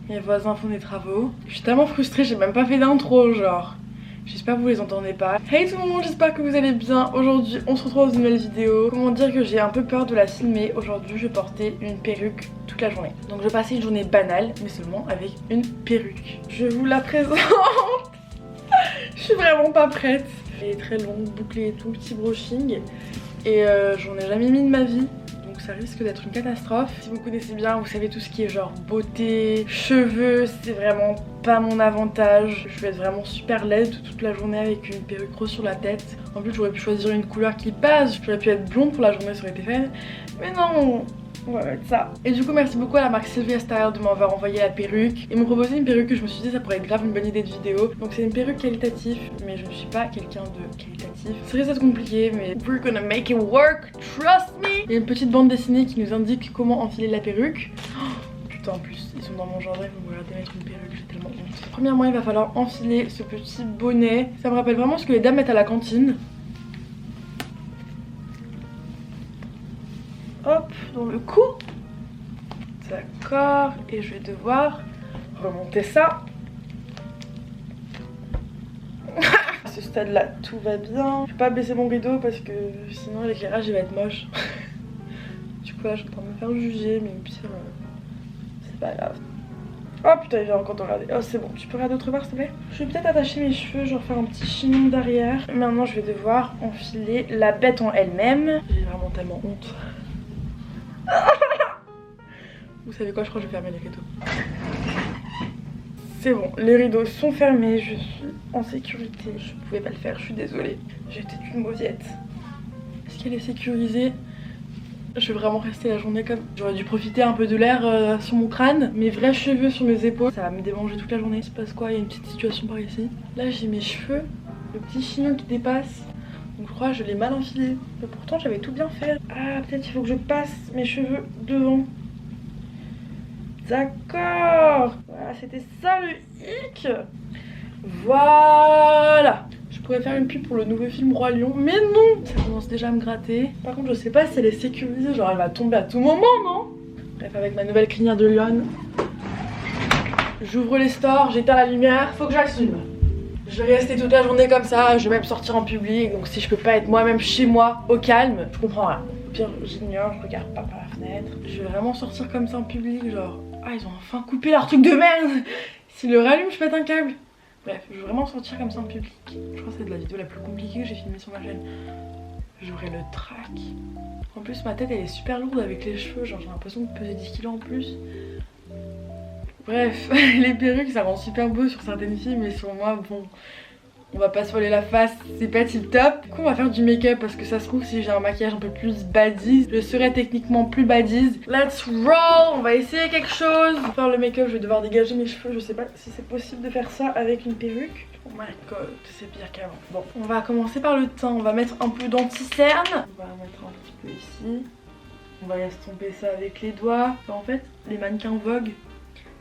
Les voisins font des travaux. Je suis tellement frustrée, j'ai même pas fait d'intro genre. J'espère que vous les entendez pas. Hey tout le monde, j'espère que vous allez bien. Aujourd'hui on se retrouve dans une nouvelle vidéo. Comment dire que j'ai un peu peur de la filmer. Aujourd'hui je portais une perruque toute la journée. Donc je passais une journée banale mais seulement avec une perruque. Je vous la présente. Je suis vraiment pas prête. Elle est très longue, bouclée et tout, petit brushing. Et j'en ai jamais mis de ma vie. Donc ça risque d'être une catastrophe. Si vous me connaissez bien, vous savez tout ce qui est genre beauté, cheveux, c'est vraiment pas mon avantage. Je vais être vraiment super laide toute la journée avec une perruque rose sur la tête. En plus j'aurais pu choisir une couleur qui passe, j'aurais pu être blonde pour la journée, ça aurait été fun. Mais non, on va mettre ça. Et du coup merci beaucoup à la marque Sylvia Style de m'avoir envoyé la perruque. Ils m'ont proposé une perruque que je me suis dit ça pourrait être grave une bonne idée de vidéo. Donc c'est une perruque qualitative, mais je ne suis pas quelqu'un de qualitatif. Ça risque d'être compliqué mais we're gonna make it work, trust me. Il y a une petite bande dessinée qui nous indique comment enfiler la perruque. Oh, putain en plus ils sont dans mon jardin, ils vont me regarder mettre une perruque, j'ai tellement honte. Premièrement il va falloir enfiler ce petit bonnet. Ça me rappelle vraiment ce que les dames mettent à la cantine. Hop, dans le cou. D'accord, et je vais devoir remonter ça. À ce stade là tout va bien. Je vais pas baisser mon rideau parce que sinon l'éclairage il va être moche. Du coup là je suis en train de me faire juger, mais au pire c'est pas grave. Oh putain il vient encore te regarder. Oh c'est bon, tu peux regarder autre part s'il te plaît. Je vais peut-être attacher mes cheveux, genre faire un petit chignon derrière. Maintenant je vais devoir enfiler la bête en elle-même. J'ai vraiment tellement honte. Vous savez quoi, je crois que je vais fermer les rideaux. C'est bon, les rideaux sont fermés, je suis en sécurité. Je pouvais pas le faire, je suis désolée. J'étais une mauviette. Est-ce qu'elle est sécurisée? Je vais vraiment rester la journée comme... J'aurais dû profiter un peu de l'air sur mon crâne. Mes vrais cheveux sur mes épaules. Ça va me démanger toute la journée. Il se passe quoi? Il y a une petite situation par ici. Là j'ai mes cheveux, le petit chignon qui dépasse. Donc je crois que je l'ai mal enfilé. Mais pourtant j'avais tout bien fait. Ah peut-être il faut que je passe mes cheveux devant. D'accord. Voilà, c'était ça le hic. Voilà. Je pourrais faire une pub pour le nouveau film Roi Lion. Mais non. Ça commence déjà à me gratter. Par contre je sais pas si elle est sécurisée. Genre elle va tomber à tout moment, non? Bref, avec ma nouvelle crinière de lionne, j'ouvre les stores, j'éteins la lumière. Faut que j'assume. Je vais rester toute la journée comme ça, je vais même sortir en public, donc si je peux pas être moi-même chez moi, au calme, je comprends rien. Au pire, j'ignore, je regarde pas par la fenêtre. Je vais vraiment sortir comme ça en public, genre... Ah, ils ont enfin coupé leur truc de merde. S'ils le rallument, je pète un câble. Bref, je vais vraiment sortir comme ça en public. Je crois que c'est de la vidéo la plus compliquée que j'ai filmée sur ma chaîne. J'aurai le trac. En plus, ma tête, elle est super lourde avec les cheveux, genre j'ai l'impression de peser 10 kilos en plus. Bref, les perruques ça rend super beau sur certaines filles, mais sur moi bon, on va pas se voiler la face, c'est pas tip top. Du coup on va faire du make-up parce que ça se trouve si j'ai un maquillage un peu plus badies, je serai techniquement plus badies. Let's roll, on va essayer quelque chose. Pour faire le make-up je vais devoir dégager mes cheveux, je sais pas si c'est possible de faire ça avec une perruque. Oh my god, c'est pire qu'avant. Bon, on va commencer par le teint, on va mettre un peu d'anti-cerne. On va mettre un petit peu ici. On va estomper ça avec les doigts. En fait, les mannequins Vogue,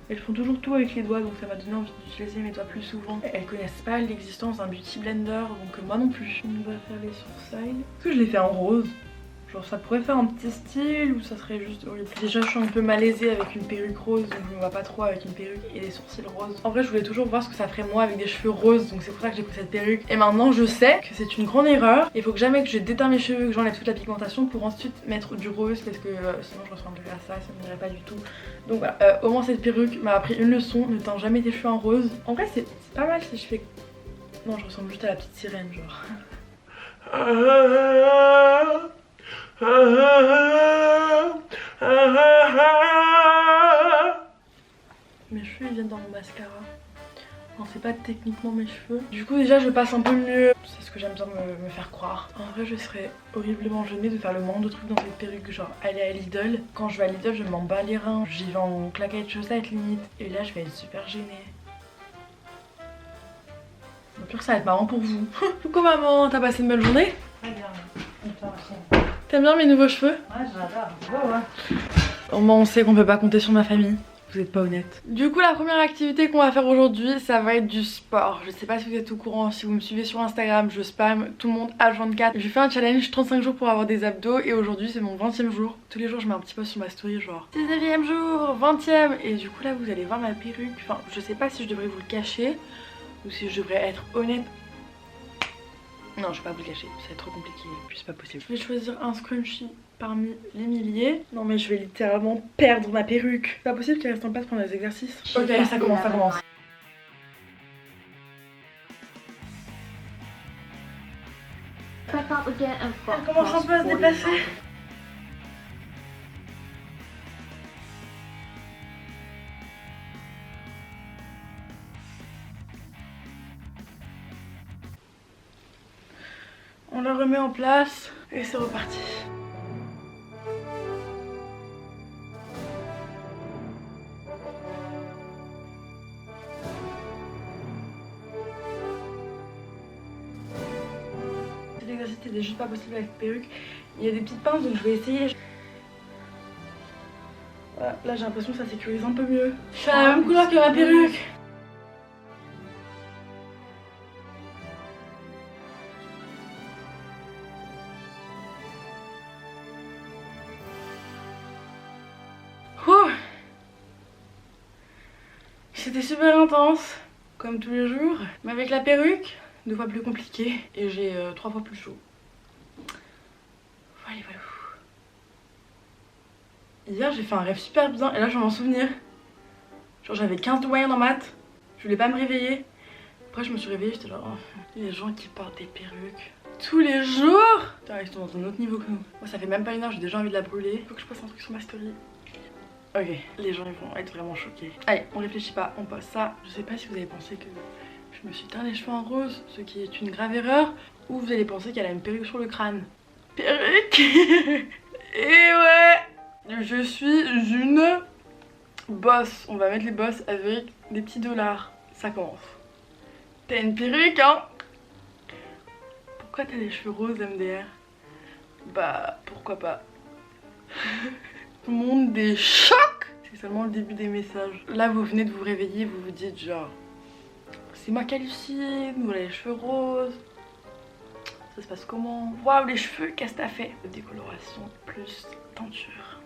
elles font toujours tout avec les doigts, donc ça m'a donné envie d'utiliser mes doigts plus souvent. Elles connaissent pas l'existence d'un beauty blender, donc moi non plus. On va faire les sourcils. Est-ce que je les fais en rose? Genre ça pourrait faire un petit style ou ça serait juste horrible. Déjà je suis un peu malaisée avec une perruque rose, donc je me vois pas trop avec une perruque et des sourcils roses. En vrai je voulais toujours voir ce que ça ferait moi avec des cheveux roses, donc c'est pour ça que j'ai pris cette perruque. Et maintenant je sais que c'est une grande erreur. Il faut que jamais que je déteins mes cheveux, que j'enlève toute la pigmentation pour ensuite mettre du rose parce que sinon je ressemblerais à ça, ça m'irait pas du tout. Donc voilà, au moins cette perruque m'a appris une leçon, ne teins jamais tes cheveux en rose. En vrai c'est pas mal si je fais... Non je ressemble juste à la petite sirène genre. Mes cheveux ils viennent dans mon mascara. Non c'est pas techniquement mes cheveux. Du coup déjà je passe un peu mieux. C'est ce que j'aime bien me faire croire. En vrai je serais horriblement gênée de faire le moins de trucs dans cette perruque. Genre aller à Lidl. Quand je vais à Lidl je m'en bats les reins. J'y vais en claquettes chaussettes limite. Et là je vais être super gênée. Au pire ça va être marrant pour vous. Coucou maman, t'as passé une belle journée? Très bien. T'aimes bien mes nouveaux cheveux? Ouais, j'adore. Ouais, ouais. Au moins on sait qu'on peut pas compter sur ma famille. Vous êtes pas honnête. Du coup la première activité qu'on va faire aujourd'hui ça va être du sport. Je sais pas si vous êtes au courant, si vous me suivez sur Instagram, je spam tout le monde H24. Je fais un challenge 35 jours pour avoir des abdos et aujourd'hui c'est mon 20e jour. Tous les jours je mets un petit post sur ma story genre 19e jour, 20e. Et du coup là vous allez voir ma perruque. Enfin je sais pas si je devrais vous le cacher ou si je devrais être honnête. Non je vais pas vous le cacher, ça va être trop compliqué, puis c'est pas possible. Je vais choisir un scrunchie parmi les milliers. Non mais je vais littéralement perdre ma perruque. C'est pas possible qu'elle reste en place pendant les exercices. Ok ça commence, ça commence. Elle commence un peu à se déplacer. On la remet en place et c'est reparti. L'exercice était juste pas possible avec perruque. Il y a des petites pinces donc je vais essayer. Voilà, là j'ai l'impression que ça sécurise un peu mieux. Je fais la même couleur que ma perruque. C'était super intense, comme tous les jours. Mais avec la perruque, 2 fois plus compliqué. Et j'ai 3 fois plus chaud. Voilà, voilà. Hier j'ai fait un rêve super bien et là je vais m'en souvenir. Genre j'avais 15 doyens en maths. Je voulais pas me réveiller. Après je me suis réveillée, j'étais genre oh, les gens qui portent des perruques tous les jours. Putain ils sont dans un autre niveau que nous. Moi ça fait même pas 1 heure, j'ai déjà envie de la brûler. Faut que je passe un truc sur ma story. Ok, les gens ils vont être vraiment choqués. Allez, on réfléchit pas, on passe ça. Je sais pas si vous avez pensé que je me suis teint les cheveux en rose, ce qui est une grave erreur, ou vous allez penser qu'elle a une perruque sur le crâne. Perruque. Et ouais, je suis une boss. On va mettre les boss avec des petits dollars. Ça commence. T'as une perruque hein? Pourquoi t'as les cheveux roses MDR? Bah pourquoi pas. Tout le monde des chocs. C'est seulement le début des messages. Là vous venez de vous réveiller, vous vous dites genre c'est moi qui hallucine, voilà les cheveux roses. Ça se passe comment? Waouh les cheveux, qu'est-ce que t'as fait? Décoloration plus teinture.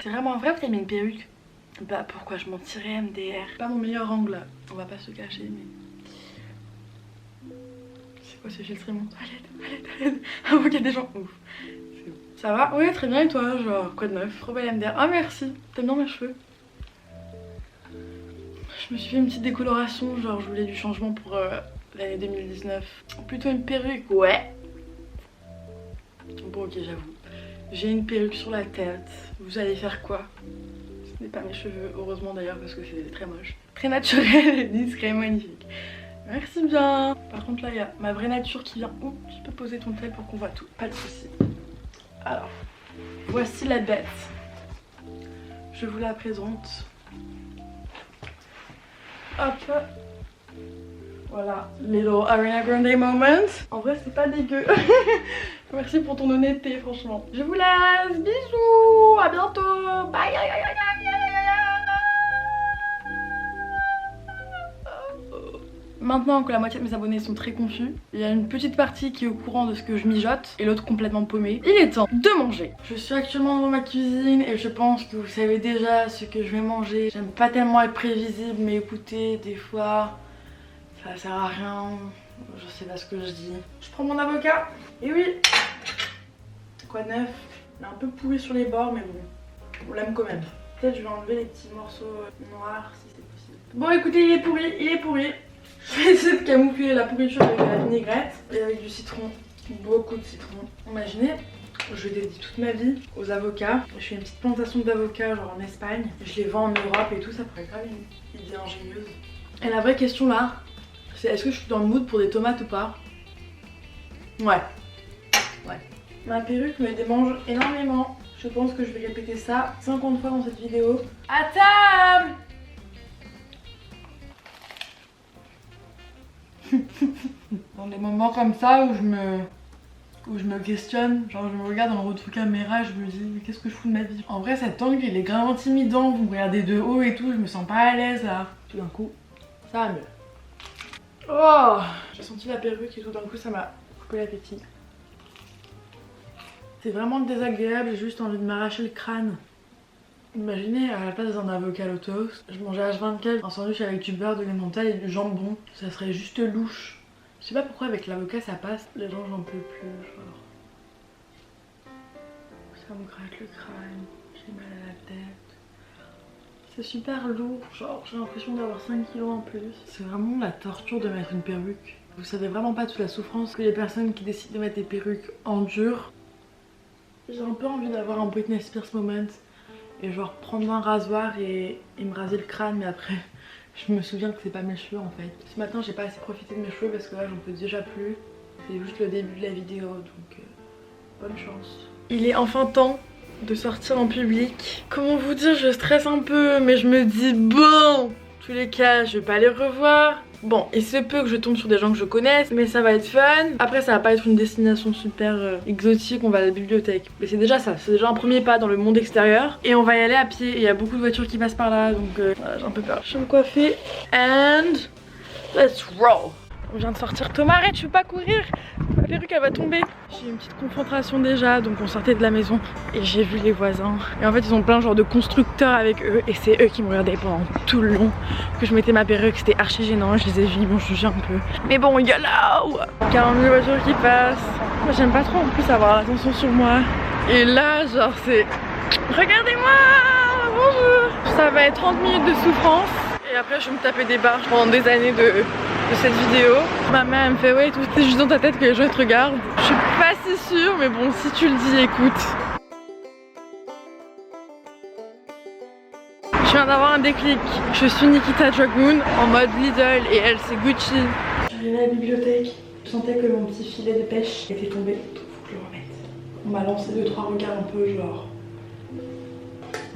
C'est vraiment vrai que t'as mis une perruque? Bah pourquoi je mentirais MDR? Pas mon meilleur angle là, on va pas se cacher mais... C'est quoi ce filtrement? À l'aide. Ah ok des gens, ouf. C'est bon. Ça va? Oui très bien et toi? Genre quoi de neuf? Trop belle MDR. Ah merci, t'aimes bien mes cheveux? Je me suis fait une petite décoloration, genre je voulais du changement pour l'année 2019. Plutôt une perruque, ouais. Bon ok j'avoue. J'ai une perruque sur la tête. Vous allez faire quoi? Ce n'est pas mes cheveux, heureusement d'ailleurs parce que c'est très moche. Très naturel et discret, magnifique. Merci bien. Par contre là il y a ma vraie nature qui vient. Ouh, tu peux poser ton tel pour qu'on voit tout, pas de soucis. Alors, voici la bête. Je vous la présente. Hop. Voilà, little Ariana Grande moment. En vrai c'est pas dégueu. Merci pour ton honnêteté franchement. Je vous laisse, bisous, à bientôt, bye. Maintenant que la moitié de mes abonnés sont très confus, il y a une petite partie qui est au courant de ce que je mijote et l'autre complètement paumée. Il est temps de manger. Je suis actuellement dans ma cuisine et je pense que vous savez déjà ce que je vais manger. J'aime pas tellement être prévisible mais écoutez, des fois ça sert à rien. Je sais pas ce que je dis. Je prends mon avocat. Et oui. Quoi de neuf? Il est un peu pourri sur les bords mais bon, on l'aime quand même. Peut-être je vais enlever les petits morceaux noirs si c'est possible. Bon écoutez, il est pourri. Je vais essayer de camoufler la pourriture avec la vinaigrette et avec du citron, beaucoup de citron. Imaginez, je dédie toute ma vie aux avocats. Je fais une petite plantation d'avocats genre en Espagne. Je les vends en Europe et tout, ça pourrait quand même une idée ingénieuse. Et la vraie question là, c'est est-ce que je suis dans le mood pour des tomates ou pas? Ouais. Ma perruque me démange énormément. Je pense que je vais répéter ça 50 fois dans cette vidéo. À table! Dans des moments comme ça où je me questionne, genre je me regarde dans le retour caméra, je me dis mais qu'est-ce que je fous de ma vie. En vrai cet angle il est grave intimidant, vous me regardez de haut et tout, je me sens pas à l'aise là. Tout d'un coup, ça va mieux. Oh, j'ai senti la perruque et tout d'un coup ça m'a coupé l'appétit. C'est vraiment désagréable, j'ai juste envie de m'arracher le crâne. Imaginez à la place d'un avocat au toast, je mangeais H24 un sandwich avec du beurre, de l'emmental et du jambon. Ça serait juste louche. Je sais pas pourquoi avec l'avocat ça passe, les gens j'en peux plus, genre. Ça me gratte le crâne, j'ai mal à la tête. C'est super lourd, genre j'ai l'impression d'avoir 5 kilos en plus. C'est vraiment la torture de mettre une perruque. Vous savez vraiment pas toute la souffrance que les personnes qui décident de mettre des perruques endurent. J'ai un peu envie d'avoir un Britney Spears moment et genre prendre un rasoir et me raser le crâne, mais après je me souviens que c'est pas mes cheveux en fait. Ce matin j'ai pas assez profité de mes cheveux parce que là j'en peux déjà plus. C'est juste le début de la vidéo donc bonne chance. Il est enfin temps de sortir en public. Comment vous dire, je stresse un peu mais je me dis bon, tous les cas je vais pas les revoir. Bon, il se peut que je tombe sur des gens que je connaisse, mais ça va être fun. Après ça va pas être une destination super exotique, on va à la bibliothèque. Mais c'est déjà ça, c'est déjà un premier pas dans le monde extérieur. Et on va y aller à pied, il y a beaucoup de voitures qui passent par là, donc voilà, j'ai un peu peur. Je vais me coiffer, and let's roll. On vient de sortir. Thomas, arrête, je peux pas courir. Ma perruque elle va tomber. J'ai eu une petite confrontation déjà, donc on sortait de la maison et j'ai vu les voisins. Et en fait ils ont plein genre de constructeurs avec eux et c'est eux qui me regardaient pendant tout le long que je mettais ma perruque. C'était archi gênant, je les ai vus, ils m'ont jugé un peu. Mais bon, il y a là 40 000 voitures qui passent. Moi j'aime pas trop en plus avoir l'attention sur moi. Et là genre c'est... Regardez-moi, bonjour. Ça va être 30 minutes de souffrance. Et après je vais me taper des barres pendant des années de cette vidéo. Ma mère elle me fait ouais tout c'est juste dans ta tête que les gens te regardent. Je suis pas si sûre mais bon si tu le dis écoute. Je viens d'avoir un déclic. Je suis Nikita Dragoon en mode Lidl et elle c'est Gucci. Je vais à la bibliothèque. Je sentais que mon petit filet de pêche était tombé. Donc faut que je le remette. On m'a lancé 2-3 regards un peu genre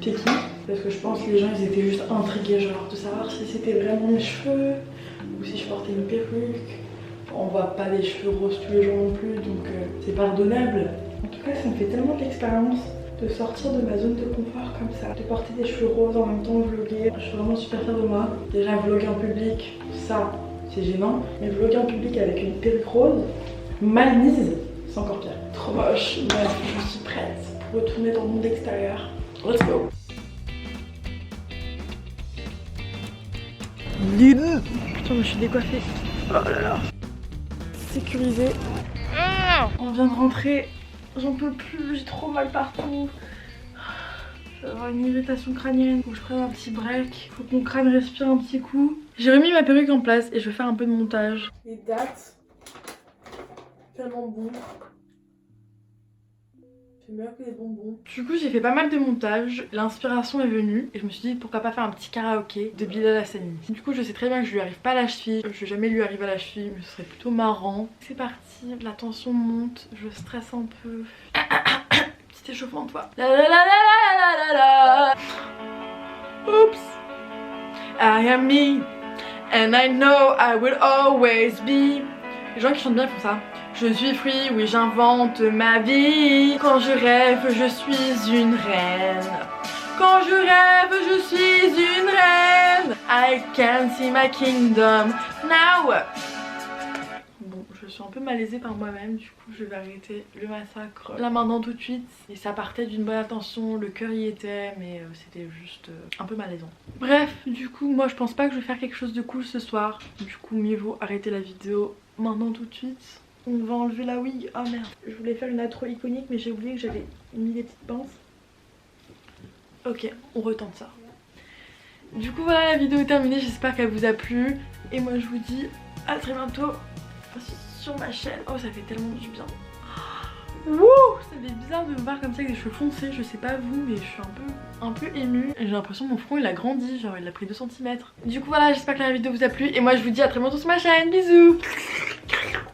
piqués. Parce que je pense que les gens ils étaient juste intrigués genre de savoir si c'était vraiment mes cheveux ou si je portais une perruque. On voit pas des cheveux roses tous les jours non plus donc c'est pardonnable. En tout cas ça me fait tellement d'expérience de sortir de ma zone de confort comme ça, de porter des cheveux roses en même temps vlogger. Je suis vraiment super fière de moi. Déjà vlogger en public, ça c'est gênant, mais vlogger en public avec une perruque rose mal mise, c'est encore pire. Trop moche, bref je suis prête pour retourner dans le monde extérieur. Let's go. Putain, je suis décoiffée. Oh là là. Sécurisé. On vient de rentrer. J'en peux plus, j'ai trop mal partout. Je vais avoir une irritation crânienne. Faut que je prenne un petit break. Faut que mon crâne respire un petit coup. J'ai remis ma perruque en place et je vais faire un peu de montage. Les dates. Tellement bon. C'est meilleur que les bonbons. Du coup j'ai fait pas mal de montage, l'inspiration est venue et je me suis dit pourquoi pas faire un petit karaoké de Bilal Hassani. Du coup je sais très bien que je lui arrive pas à la cheville, je vais jamais lui arriver à la cheville mais ce serait plutôt marrant. C'est parti, la tension monte, je stresse un peu. Petit échauffement de voix. La la la la la la la. Oups. I am me and I know I will always be. Les gens qui chantent bien font ça. Je suis free, oui j'invente ma vie. Quand je rêve, je suis une reine. Quand je rêve, je suis une reine. I can see my kingdom now. Bon, je suis un peu malaisée par moi-même, du coup je vais arrêter le massacre là maintenant tout de suite. Et ça partait d'une bonne intention, le cœur y était, mais c'était juste un peu malaisant. Bref, du coup moi je pense pas que je vais faire quelque chose de cool ce soir. Du coup mieux vaut arrêter la vidéo maintenant tout de suite. On va enlever la wig. Ah merde, je voulais faire une intro iconique mais j'ai oublié que j'avais mis des petites pinces. Ok, on retente ça. Du coup voilà, la vidéo est terminée, j'espère qu'elle vous a plu. Et moi je vous dis à très bientôt sur ma chaîne. Oh ça fait tellement du bien. Wouh, ça fait bizarre de me voir comme ça avec des cheveux foncés, je sais pas vous mais je suis un peu émue. J'ai l'impression que mon front il a grandi, genre il a pris 2 cm. Du coup voilà, j'espère que la vidéo vous a plu et moi je vous dis à très bientôt sur ma chaîne, bisous.